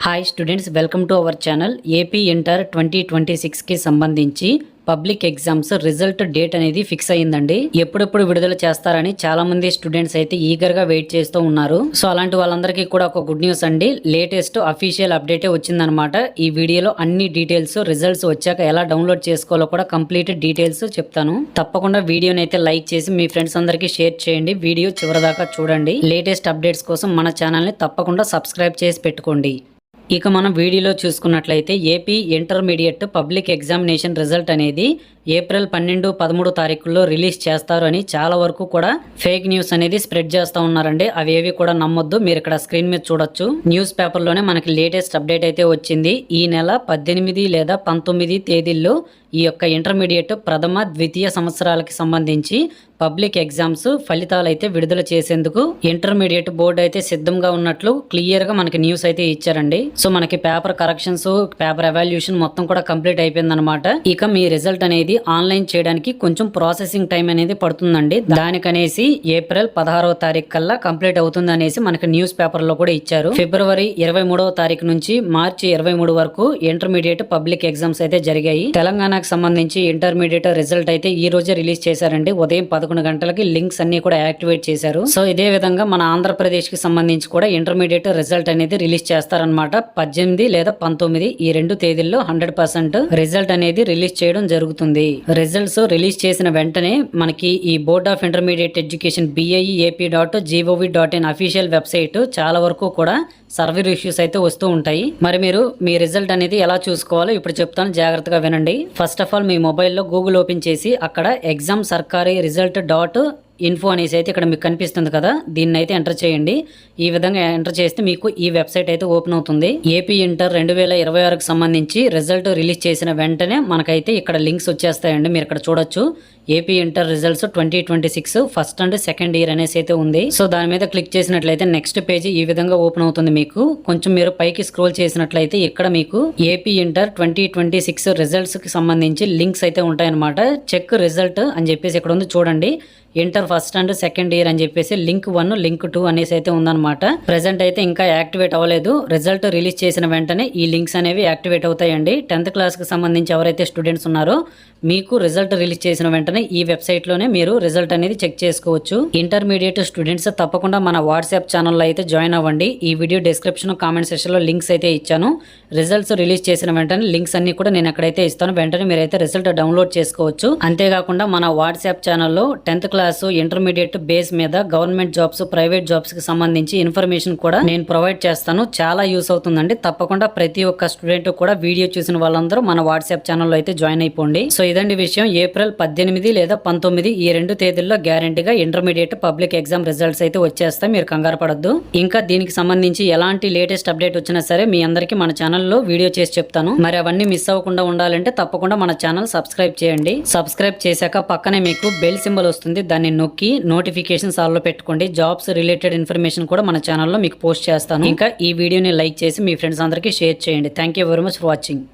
Hi students, welcome to our channel. AP inter 2026కి సంబంధించి public exams result date అనేది fix అయ్యిందండి. ఎప్పుడెప్పుడు విడుదల చేస్తారని చాలా మంది స్టూడెంట్స్ అయితే ఈగర్ గా వెయిట్ చేస్తూ ఉన్నారు. సో అలాంటి వాళ్ళందరికీ కూడా ఒక గుడ్ న్యూస్ అండి. లేటెస్ట్ అఫీషియల్ అప్డేట్ వచ్చిందనమాట. ఈ వీడియోలో అన్ని డీటెయిల్స్, రిజల్ట్స్ వచ్చాక ఎలా డౌన్లోడ్ చేసుకోవాలో కూడా కంప్లీట్ డీటెయిల్స్ చెప్తాను. తప్పకుండా వీడియోని అయితే లైక్ చేసి మీ ఫ్రెండ్స్ అందరికీ షేర్ చేయండి. వీడియో చివరిదాకా చూడండి. లేటెస్ట్ అప్డేట్స్ కోసం మన ఛానల్ ని తప్పకుండా సబ్స్క్రైబ్ చేసి పెట్టుకోండి. ఇక మనం వీడియోలో చూసుకున్నట్లయితే AP intermediate public examination result అనేది ఏప్రిల్ 12, 13 తారీఖుల్లో రిలీజ్ చేస్తారు అని చాలా వరకు కూడా ఫేక్ న్యూస్ అనేది స్ప్రెడ్ చేస్తూ ఉన్నారండి. అవేవి కూడా నమ్మొద్దు. మీరు ఇక్కడ స్క్రీన్ మీద చూడొచ్చు. న్యూస్ పేపర్లోనే మనకి లేటెస్ట్ అప్డేట్ అయితే వచ్చింది. ఈ నెల 18 లేదా 19 తేదీల్లో ఈ యొక్క ఇంటర్మీడియట్ ప్రథమ, ద్వితీయ సంవత్సరాలకి సంబంధించి పబ్లిక్ ఎగ్జామ్స్ ఫలితాలు అయితే విడుదల చేసేందుకు ఇంటర్మీడియట్ బోర్డు అయితే సిద్ధంగా ఉన్నట్లు క్లియర్ గా మనకి న్యూస్ అయితే ఇచ్చారండి. సో మనకి పేపర్ కరెక్షన్స్, పేపర్ ఎవాల్యూషన్ మొత్తం కూడా కంప్లీట్ అయిపోయింది అనమాట. ఇక మీ రిజల్ట్ అనేది ఆన్లైన్ చేయడానికి కొంచెం ప్రాసెసింగ్ టైం అనేది పడుతుందండి. దానికనేసి ఏప్రిల్ 16వ తారీఖు కల్లా కంప్లీట్ అవుతుంది అనేసి మనకి న్యూస్ పేపర్ లో కూడా ఇచ్చారు. ఫిబ్రవరి 23వ తారీఖు నుంచి మార్చి 23 వరకు ఇంటర్మీడియట్ పబ్లిక్ ఎగ్జామ్స్ అయితే జరిగాయి. తెలంగాణకు సంబంధించి ఇంటర్మీడియట్ రిజల్ట్ అయితే ఈ రోజే రిలీజ్ చేశారండి. ఉదయం 11 గంటలకి లింక్స్ అన్ని కూడా యాక్టివేట్ చేశారు. సో ఇదే విధంగా మన ఆంధ్రప్రదేశ్ కి సంబంధించి కూడా ఇంటర్మీడియట్ రిజల్ట్ అనేది రిలీజ్ చేస్తారనమాట. 18 లేదా 19 ఈ 2 తేదీల్లో 100% రిజల్ట్ అనేది రిలీజ్ చేయడం జరుగుతుంది. రిజల్ట్స్ రిలీజ్ చేసిన వెంటనే మనకి ఈ board of intermediate education BIEAP.gov.in official website చాలా వరకు కూడా సర్వర్ ఇష్యూస్ అయితే వస్తూ ఉంటాయి. మరి మీరు మీ రిజల్ట్ అనేది ఎలా చూసుకోవాలో ఇప్పుడు చెప్తాను, జాగ్రత్తగా వినండి. ఫస్ట్ ఆఫ్ ఆల్ మీ మొబైల్లో గూగుల్ ఓపెన్ చేసి అక్కడ ఎగ్జామ్ సర్కారీ రిజల్ట్ .info అనేసి అయితే ఇక్కడ మీకు కనిపిస్తుంది కదా, దీన్ని అయితే ఎంటర్ చేయండి. ఈ విధంగా ఎంటర్ చేస్తే మీకు ఈ వెబ్సైట్ అయితే ఓపెన్ అవుతుంది. ఏపీ ఇంటర్ 2026కి సంబంధించి రిజల్ట్ రిలీజ్ చేసిన వెంటనే మనకైతే ఇక్కడ లింక్స్ వచ్చేస్తాయండి. మీరు ఇక్కడ చూడొచ్చు. AP inter results 2026 first and second year అనేసి అయితే ఉంది. సో దాని మీద క్లిక్ చేసినట్లయితే నెక్స్ట్ పేజీ ఈ విధంగా ఓపెన్ అవుతుంది. మీకు కొంచెం మీరు పైకి స్క్రోల్ చేసినట్లయితే ఇక్కడ మీకు ఏపీ ఇంటర్ 2026 రిజల్ట్స్ కి సంబంధించి లింక్స్ అయితే ఉంటాయన్నమాట. చెక్ రిజల్ట్ అని చెప్పేసి ఇక్కడ ఉంది చూడండి. Inter first and second year అని చెప్పేసి లింక్ 1, లింక్ 2 అనేసి అయితే ఉందన్నమాట. ప్రెసెంట్ అయితే ఇంకా యాక్టివేట్ అవ్వలేదు. రిజల్ట్ రిలీజ్ చేసిన వెంటనే ఈ లింక్స్ అనేవి యాక్టివేట్ అవుతాయండి. 10th క్లాస్ కి సంబంధించి ఎవరైతే స్టూడెంట్స్ ఉన్నారో మీకు రిజల్ట్ రిలీజ్ చేసిన వెంటనే ఈ వెబ్సైట్ లోనే మీరు రిజల్ట్ అనేది చెక్ చేసుకోవచ్చు. ఇంటర్మీడియట్ స్టూడెంట్స్ తప్పకుండా మన వాట్సాప్ ఛానల్లో అయితే జాయిన్ అవ్వండి. ఈ వీడియో డిస్క్రిప్షన్, కామెంట్ సెక్షన్ లో లింక్స్ అయితే ఇచ్చాను. రిజల్ట్స్ రిలీజ్ చేసిన వెంటనే లింక్స్ అన్ని కూడా నేను ఎక్కడైతే ఇస్తాను, వెంటనే మీరైతే రిజల్ట్ డౌన్లోడ్ చేసుకోవచ్చు. అంతేకాకుండా మన వాట్సాప్ ఛానల్లో 10th క్లాస్ ఇంటర్మీడియట్ బేస్ మీద గవర్నమెంట్ జాబ్స్, ప్రైవేట్ జాబ్స్ కి సంబంధించి ఇన్ఫర్మేషన్ కూడా నేను ప్రొవైడ్ చేస్తాను. చాలా యూస్ అవుతుందండి. తప్పకుండా ప్రతి ఒక్క స్టూడెంట్ కూడా వీడియో చూసిన వాళ్ళందరూ మన వాట్సాప్ ఛానల్లో అయితే జాయిన్ అయిపోండి. సో ఇదండి విషయం. ఏప్రిల్ 18 లేదా 19 ఈ 2 తేదీల్లో గ్యారంటీగా ఇంటర్మీడియట్ పబ్లిక్ ఎగ్జామ్ రిజల్ట్స్ అయితే వచ్చేస్తాయి. మీరు కంగారు పడద్దు. ఇంకా దీనికి సంబంధించి ఎలాంటి లేటెస్ట్ అప్డేట్ వచ్చినా సరే మీ అందరికీ మన ఛానల్లో వీడియో చేసి చెప్తాను. మరి అవన్నీ మిస్ అవ్వకుండా ఉండాలంటే తప్పకుండా మన ఛానల్ సబ్స్క్రైబ్ చేయండి. సబ్స్క్రైబ్ చేశాక పక్కనే మీకు బెల్ సింబల్ వస్తుంది. దాన్ని నొక్కి నోటిఫికేషన్స్ ఆల్ లో పెట్టుకోండి. జాబ్స్ రిలేటెడ్ ఇన్ఫర్మేషన్ కూడా మన ఛానల్లో మీకు పోస్ట్ చేస్తాను. ఇంకా ఈ వీడియోని లైక్ చేసి మీ ఫ్రెండ్స్ అందరికీ షేర్ చేయండి. Thank you very much for watching.